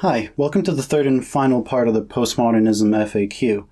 Hi, welcome to the third and final part of the Postmodernism FAQ.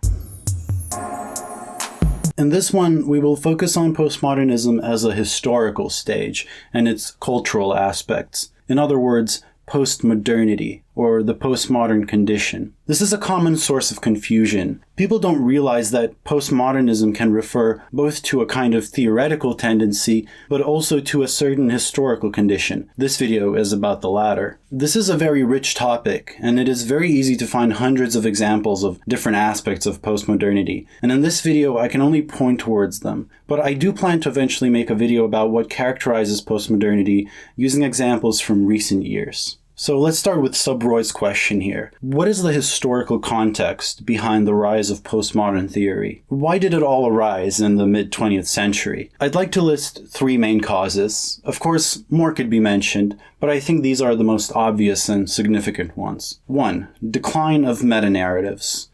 In this one, we will focus on postmodernism as a historical stage and its cultural aspects. In other words, postmodernity, or the postmodern condition. This is a common source of confusion. People don't realize that postmodernism can refer both to a kind of theoretical tendency, but also to a certain historical condition. This video is about the latter. This is a very rich topic, and it is very easy to find hundreds of examples of different aspects of postmodernity, and in this video I can only point towards them. But I do plan to eventually make a video about what characterizes postmodernity using examples from recent years. So let's start with Subroy's question here. What is the historical context behind the rise of postmodern theory? Why did it all arise in the mid-20th century? I'd like to list three main causes. Of course, more could be mentioned, but I think these are the most obvious and significant ones. 1. Decline of meta-narratives.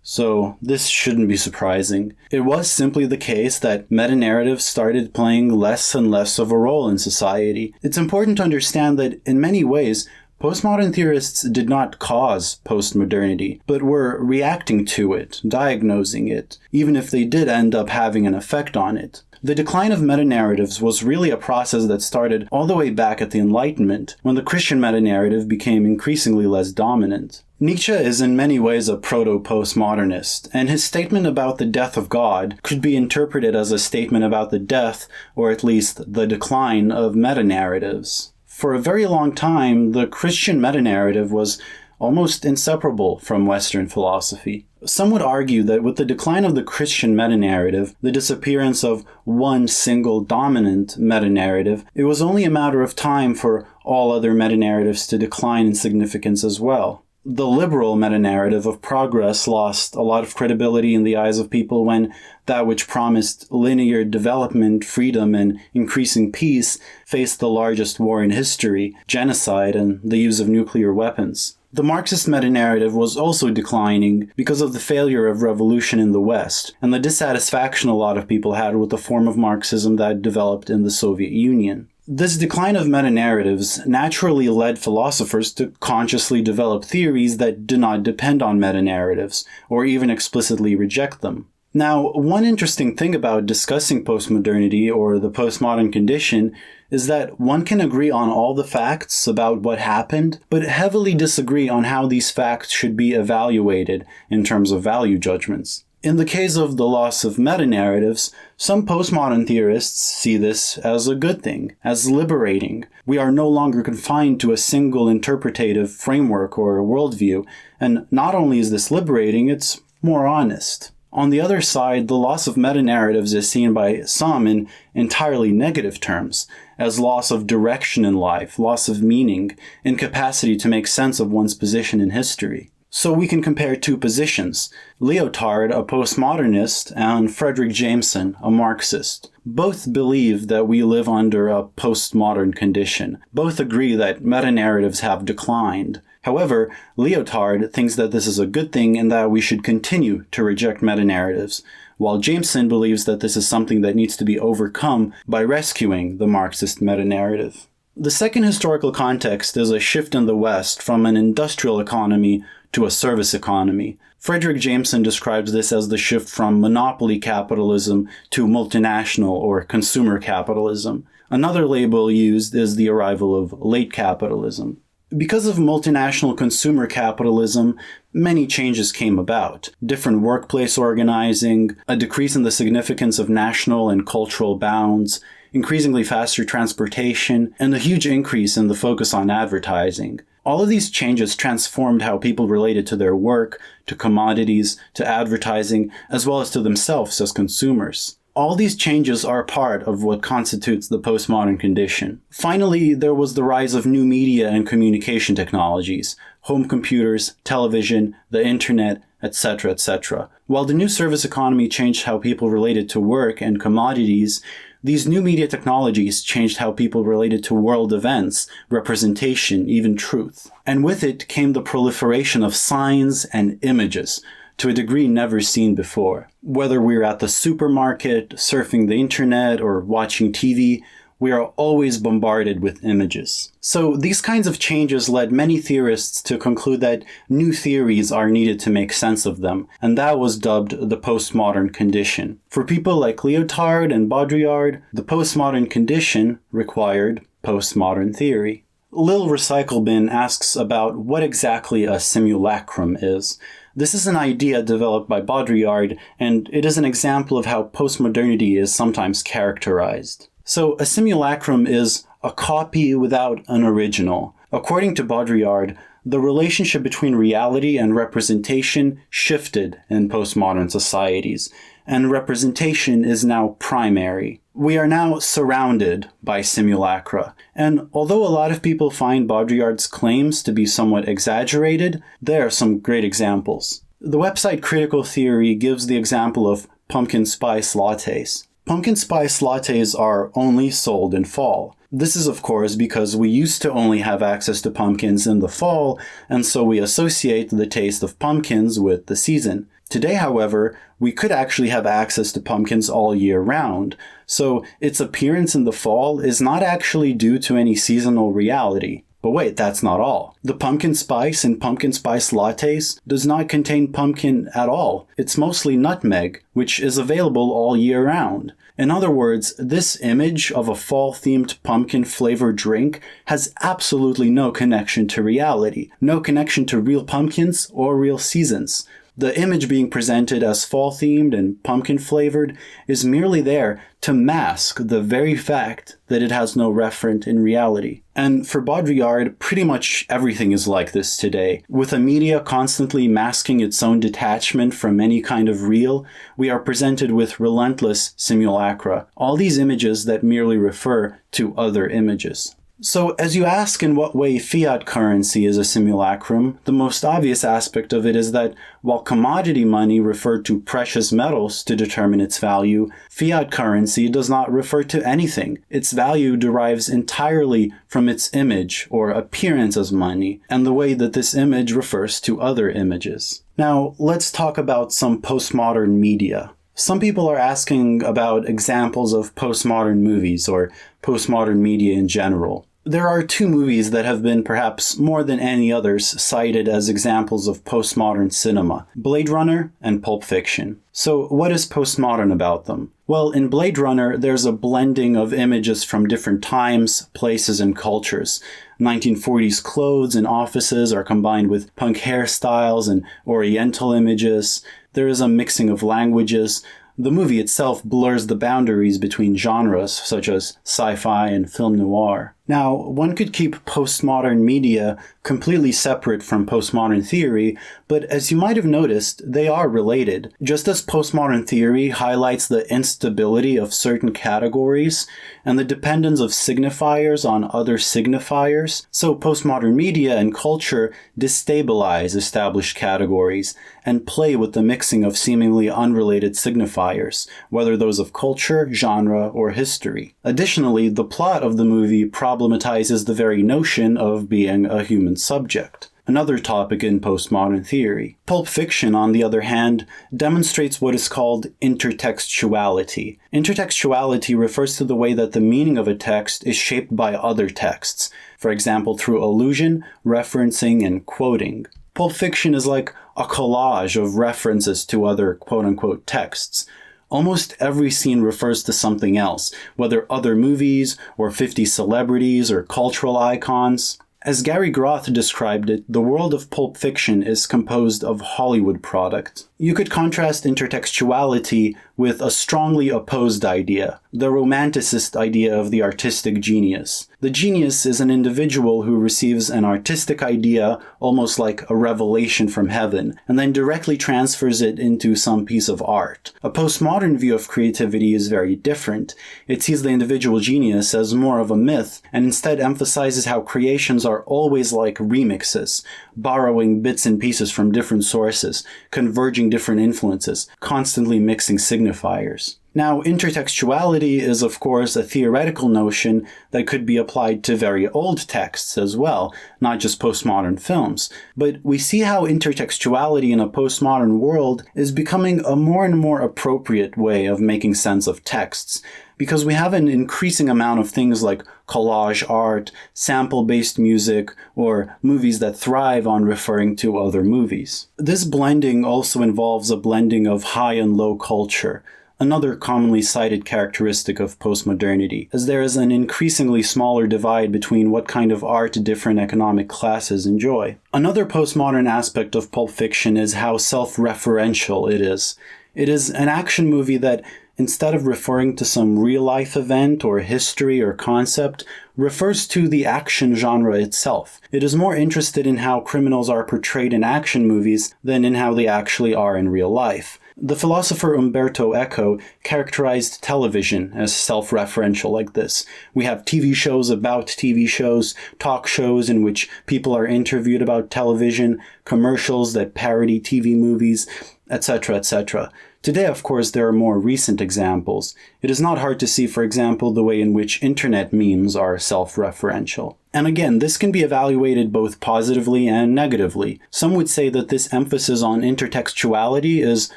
So this shouldn't be surprising. It was simply the case that meta-narratives started playing less and less of a role in society. It's important to understand that in many ways, postmodern theorists did not cause postmodernity, but were reacting to it, diagnosing it, even if they did end up having an effect on it. The decline of meta-narratives was really a process that started all the way back at the Enlightenment, when the Christian meta-narrative became increasingly less dominant. Nietzsche is in many ways a proto-postmodernist, and his statement about the death of God could be interpreted as a statement about the death, or at least the decline, of meta-narratives. For a very long time, the Christian meta-narrative was almost inseparable from Western philosophy. Some would argue that with the decline of the Christian meta-narrative, the disappearance of one single dominant meta-narrative, it was only a matter of time for all other meta-narratives to decline in significance as well. The liberal meta-narrative of progress lost a lot of credibility in the eyes of people when that which promised linear development, freedom, and increasing peace faced the largest war in history, genocide, and the use of nuclear weapons. The Marxist meta-narrative was also declining because of the failure of revolution in the West, and the dissatisfaction a lot of people had with the form of Marxism that developed in the Soviet Union. This decline of meta-narratives naturally led philosophers to consciously develop theories that do not depend on meta-narratives, or even explicitly reject them. Now, one interesting thing about discussing postmodernity or the postmodern condition is that one can agree on all the facts about what happened, but heavily disagree on how these facts should be evaluated in terms of value judgments. In the case of the loss of meta-narratives, some postmodern theorists see this as a good thing, as liberating. We are no longer confined to a single interpretative framework or worldview, and not only is this liberating, it's more honest. On the other side, the loss of meta-narratives is seen by some in entirely negative terms, as loss of direction in life, loss of meaning, incapacity to make sense of one's position in history. So we can compare two positions, Lyotard, a postmodernist, and Fredric Jameson, a Marxist. Both believe that we live under a postmodern condition. Both agree that meta-narratives have declined. However, Lyotard thinks that this is a good thing and that we should continue to reject meta-narratives, while Jameson believes that this is something that needs to be overcome by rescuing the Marxist meta-narrative. The second historical context is a shift in the West from an industrial economy to a service economy. Fredric Jameson describes this as the shift from monopoly capitalism to multinational or consumer capitalism. Another label used is the arrival of late capitalism. Because of multinational consumer capitalism, many changes came about. Different workplace organizing, a decrease in the significance of national and cultural bounds, increasingly faster transportation, and a huge increase in the focus on advertising. All of these changes transformed how people related to their work, to commodities, to advertising, as well as to themselves as consumers. All these changes are part of what constitutes the postmodern condition. Finally, there was the rise of new media and communication technologies, home computers, television, the internet, etc., etc. While the new service economy changed how people related to work and commodities, these new media technologies changed how people related to world events, representation, even truth. And with it came the proliferation of signs and images, to a degree never seen before. Whether we're at the supermarket, surfing the internet, or watching TV, We are always bombarded with images. So these kinds of changes led many theorists to conclude that new theories are needed to make sense of them, and that was dubbed the postmodern condition. For people like Lyotard and Baudrillard, the postmodern condition required postmodern theory. Lil Recyclebin asks about what exactly a simulacrum is. This is an idea developed by Baudrillard, and it is an example of how postmodernity is sometimes characterized. So, a simulacrum is a copy without an original. According to Baudrillard, the relationship between reality and representation shifted in postmodern societies, and representation is now primary. We are now surrounded by simulacra, and although a lot of people find Baudrillard's claims to be somewhat exaggerated, there are some great examples. The website Critical Theory gives the example of pumpkin spice lattes. Pumpkin spice lattes are only sold in fall. This is, of course, because we used to only have access to pumpkins in the fall, and so we associate the taste of pumpkins with the season. Today, however, we could actually have access to pumpkins all year round, so its appearance in the fall is not actually due to any seasonal reality. But wait, that's not all. The pumpkin spice in pumpkin spice lattes does not contain pumpkin at all. It's mostly nutmeg, which is available all year round. In other words, this image of a fall-themed pumpkin-flavored drink has absolutely no connection to reality, no connection to real pumpkins or real seasons. The image being presented as fall-themed and pumpkin-flavored is merely there to mask the very fact that it has no referent in reality. And for Baudrillard, pretty much everything is like this today. With a media constantly masking its own detachment from any kind of real, we are presented with relentless simulacra, all these images that merely refer to other images. So, as you ask in what way fiat currency is a simulacrum, the most obvious aspect of it is that while commodity money referred to precious metals to determine its value, fiat currency does not refer to anything. Its value derives entirely from its image or appearance as money, and the way that this image refers to other images. Now, let's talk about some postmodern media. Some people are asking about examples of postmodern movies or postmodern media in general. There are two movies that have been perhaps more than any others cited as examples of postmodern cinema: Blade Runner and Pulp Fiction. So what is postmodern about them? Well, in Blade Runner, there's a blending of images from different times, places, and cultures. 1940s clothes and offices are combined with punk hairstyles and oriental images. There is a mixing of languages. The movie itself blurs the boundaries between genres, such as sci-fi and film noir. Now, one could keep postmodern media completely separate from postmodern theory, but as you might have noticed, they are related. Just as postmodern theory highlights the instability of certain categories and the dependence of signifiers on other signifiers, so postmodern media and culture destabilize established categories and play with the mixing of seemingly unrelated signifiers, whether those of culture, genre, or history. Additionally, the plot of the movie problematizes the very notion of being a human subject, another topic in postmodern theory. Pulp Fiction, on the other hand, demonstrates what is called intertextuality. Intertextuality refers to the way that the meaning of a text is shaped by other texts, for example through allusion, referencing, and quoting. Pulp Fiction is like a collage of references to other quote-unquote texts. Almost every scene refers to something else, whether other movies, or 50 celebrities, or cultural icons. As Gary Groth described it, the world of Pulp Fiction is composed of Hollywood product. You could contrast intertextuality with a strongly opposed idea, the romanticist idea of the artistic genius. The genius is an individual who receives an artistic idea, almost like a revelation from heaven, and then directly transfers it into some piece of art. A postmodern view of creativity is very different. It sees the individual genius as more of a myth, and instead emphasizes how creations are always like remixes, borrowing bits and pieces from different sources, converging different influences, constantly mixing signifiers. Now, intertextuality is, of course, a theoretical notion that could be applied to very old texts as well, not just postmodern films. But we see how intertextuality in a postmodern world is becoming a more and more appropriate way of making sense of texts, because we have an increasing amount of things like collage art, sample-based music, or movies that thrive on referring to other movies. This blending also involves a blending of high and low culture, another commonly cited characteristic of postmodernity, as there is an increasingly smaller divide between what kind of art different economic classes enjoy. Another postmodern aspect of Pulp Fiction is how self-referential it is. It is an action movie that, instead of referring to some real-life event or history or concept, refers to the action genre itself. It is more interested in how criminals are portrayed in action movies than in how they actually are in real life. The philosopher Umberto Eco characterized television as self-referential like this. We have TV shows about TV shows, talk shows in which people are interviewed about television, commercials that parody TV movies, etc., etc. Today, of course, there are more recent examples. It is not hard to see, for example, the way in which internet memes are self-referential. And again, this can be evaluated both positively and negatively. Some would say that this emphasis on intertextuality is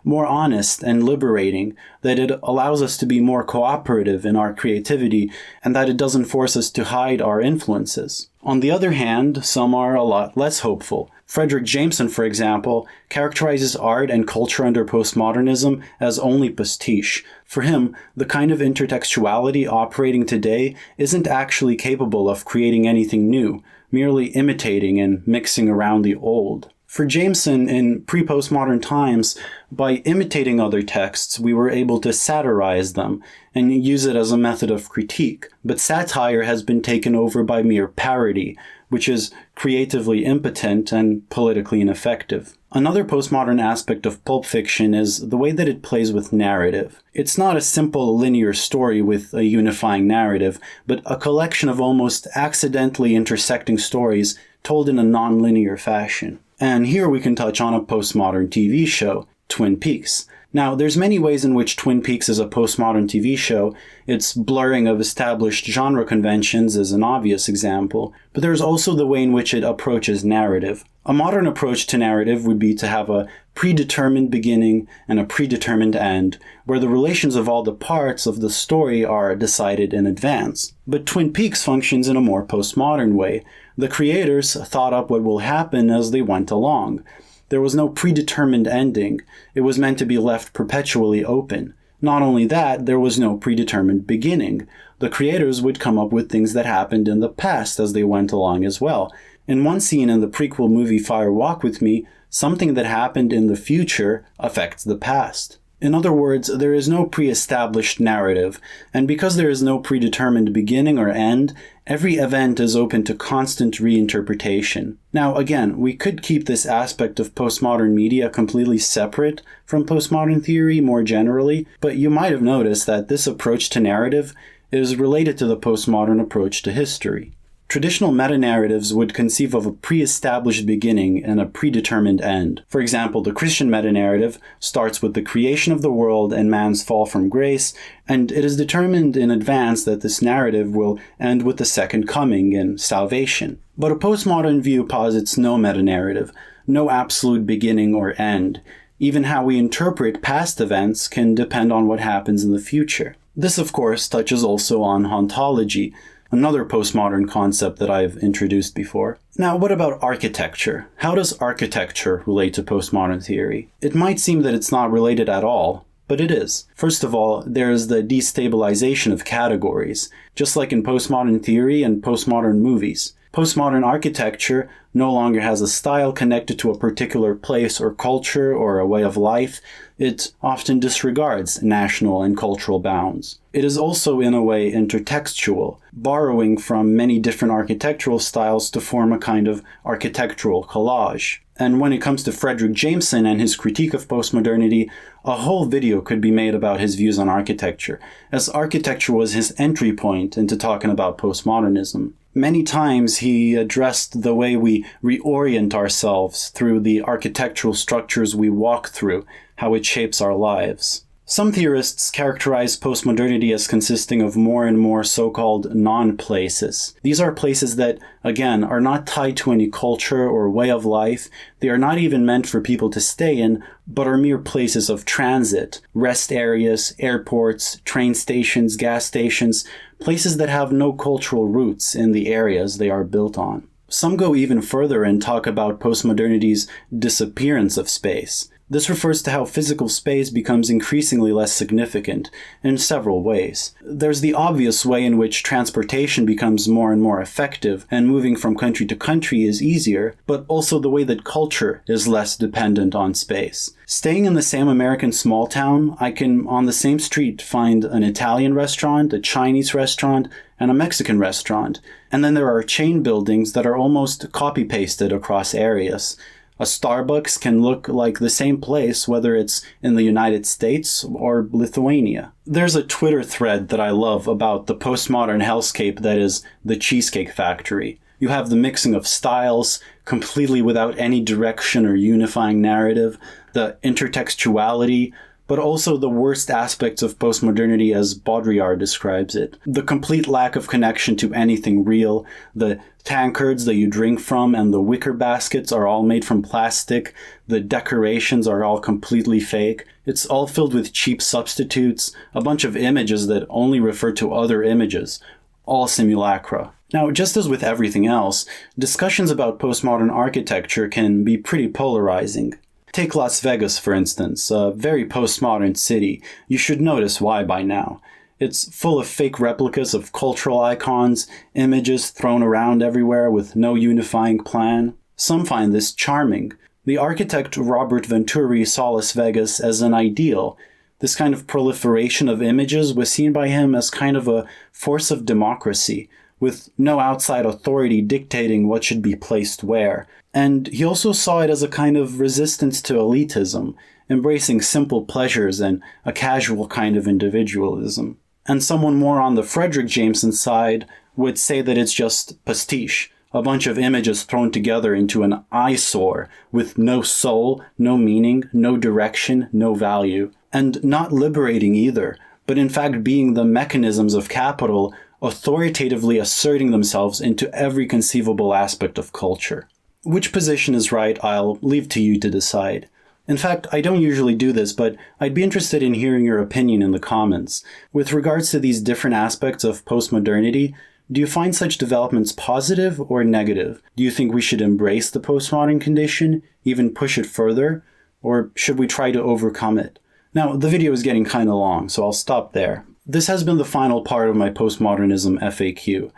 more honest and liberating, that it allows us to be more cooperative in our creativity, and that it doesn't force us to hide our influences. On the other hand, some are a lot less hopeful. Fredric Jameson, for example, characterizes art and culture under postmodernism as only pastiche. For him, the kind of intertextuality operating today isn't actually capable of creating anything new, merely imitating and mixing around the old. For Jameson, in pre-postmodern times, by imitating other texts, we were able to satirize them and use it as a method of critique. But satire has been taken over by mere parody, which is creatively impotent and politically ineffective. Another postmodern aspect of Pulp Fiction is the way that it plays with narrative. It's not a simple linear story with a unifying narrative, but a collection of almost accidentally intersecting stories told in a non-linear fashion. And here we can touch on a postmodern TV show, Twin Peaks. Now, there's many ways in which Twin Peaks is a postmodern TV show. Its blurring of established genre conventions is an obvious example, but there's also the way in which it approaches narrative. A modern approach to narrative would be to have a predetermined beginning and a predetermined end, where the relations of all the parts of the story are decided in advance. But Twin Peaks functions in a more postmodern way. The creators thought up what will happen as they went along. There was no predetermined ending. It was meant to be left perpetually open. Not only that, there was no predetermined beginning. The creators would come up with things that happened in the past as they went along as well. In one scene in the prequel movie Fire Walk With Me, something that happened in the future affects the past. In other words, there is no pre-established narrative, and because there is no predetermined beginning or end, every event is open to constant reinterpretation. Now, again, we could keep this aspect of postmodern media completely separate from postmodern theory more generally, but you might have noticed that this approach to narrative is related to the postmodern approach to history. Traditional meta-narratives would conceive of a pre-established beginning and a predetermined end. For example, the Christian meta-narrative starts with the creation of the world and man's fall from grace, and it is determined in advance that this narrative will end with the second coming and salvation. But a postmodern view posits no meta-narrative, no absolute beginning or end. Even how we interpret past events can depend on what happens in the future. This, of course, touches also on hauntology, another postmodern concept that I've introduced before. Now, what about architecture? How does architecture relate to postmodern theory? It might seem that it's not related at all, but it is. First of all, there's the destabilization of categories, just like in postmodern theory and postmodern movies. Postmodern architecture no longer has a style connected to a particular place or culture or a way of life. It often disregards national and cultural bounds. It is also, in a way, intertextual, borrowing from many different architectural styles to form a kind of architectural collage. And when it comes to Fredric Jameson and his critique of postmodernity, a whole video could be made about his views on architecture, as architecture was his entry point into talking about postmodernism. Many times he addressed the way we reorient ourselves through the architectural structures we walk through, how it shapes our lives. Some theorists characterize postmodernity as consisting of more and more so-called non-places. These are places that, again, are not tied to any culture or way of life. They are not even meant for people to stay in, but are mere places of transit, rest areas, airports, train stations, gas stations, places that have no cultural roots in the areas they are built on. Some go even further and talk about postmodernity's disappearance of space. This refers to how physical space becomes increasingly less significant in several ways. There's the obvious way in which transportation becomes more and more effective and moving from country to country is easier, but also the way that culture is less dependent on space. Staying in the same American small town, I can on the same street find an Italian restaurant, a Chinese restaurant, and a Mexican restaurant. And then there are chain buildings that are almost copy-pasted across areas. A Starbucks can look like the same place whether it's in the United States or Lithuania. There's a Twitter thread that I love about the postmodern hellscape that is the Cheesecake Factory. You have the mixing of styles, completely without any direction or unifying narrative, the intertextuality, but also the worst aspects of postmodernity as Baudrillard describes it. The complete lack of connection to anything real, the tankards that you drink from and the wicker baskets are all made from plastic, the decorations are all completely fake. It's all filled with cheap substitutes, a bunch of images that only refer to other images, all simulacra. Now, just as with everything else, discussions about postmodern architecture can be pretty polarizing. Take Las Vegas, for instance, a very postmodern city. You should notice why by now. It's full of fake replicas of cultural icons, images thrown around everywhere with no unifying plan. Some find this charming. The architect Robert Venturi saw Las Vegas as an ideal. This kind of proliferation of images was seen by him as kind of a force of democracy, with no outside authority dictating what should be placed where. And he also saw it as a kind of resistance to elitism, embracing simple pleasures and a casual kind of individualism. And someone more on the Fredric Jameson side would say that it's just pastiche, a bunch of images thrown together into an eyesore with no soul, no meaning, no direction, no value. And not liberating either, but in fact being the mechanisms of capital authoritatively asserting themselves into every conceivable aspect of culture. Which position is right, I'll leave to you to decide. In fact, I don't usually do this, but I'd be interested in hearing your opinion in the comments. With regards to these different aspects of postmodernity, do you find such developments positive or negative? Do you think we should embrace the postmodern condition, even push it further, or should we try to overcome it? Now, the video is getting kinda long, so I'll stop there. This has been the final part of my postmodernism FAQ.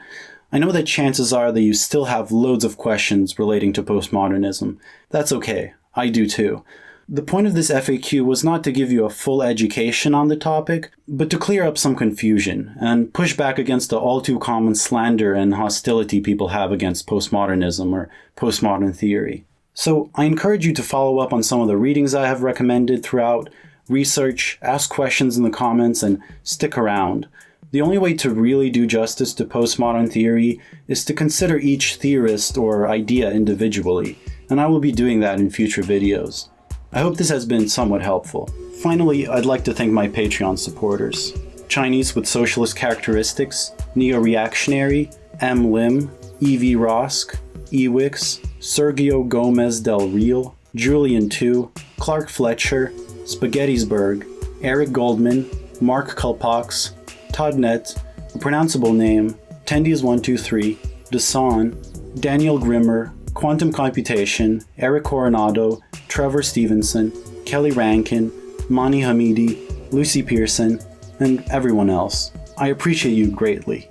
I know that chances are that you still have loads of questions relating to postmodernism. That's okay, I do too. The point of this FAQ was not to give you a full education on the topic, but to clear up some confusion and push back against the all too common slander and hostility people have against postmodernism or postmodern theory. So I encourage you to follow up on some of the readings I have recommended throughout, research, ask questions in the comments, and stick around. The only way to really do justice to postmodern theory is to consider each theorist or idea individually, and I will be doing that in future videos. I hope this has been somewhat helpful. Finally, I'd like to thank my Patreon supporters. Chinese with Socialist Characteristics, Neo-Reactionary, M. Lim, E.V. Rosk, Ewix, Sergio Gomez del Real, Julian 2, Clark Fletcher, Spaghettisburg, Eric Goldman, Mark Kalpox, Todd Nett, A Pronounceable Name, Tendies123, Dasan, Daniel Grimmer, Quantum Computation, Eric Coronado, Trevor Stevenson, Kelly Rankin, Mani Hamidi, Lucy Pearson, and everyone else. I appreciate you greatly.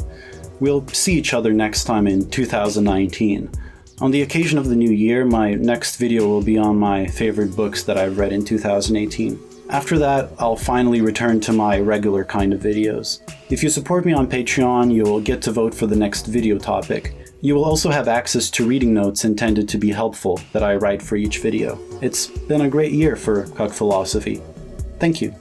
We'll see each other next time in 2019. On the occasion of the new year, my next video will be on my favorite books that I've read in 2018. After that, I'll finally return to my regular kind of videos. If you support me on Patreon, you'll get to vote for the next video topic. You will also have access to reading notes intended to be helpful that I write for each video. It's been a great year for Cuck Philosophy. Thank you.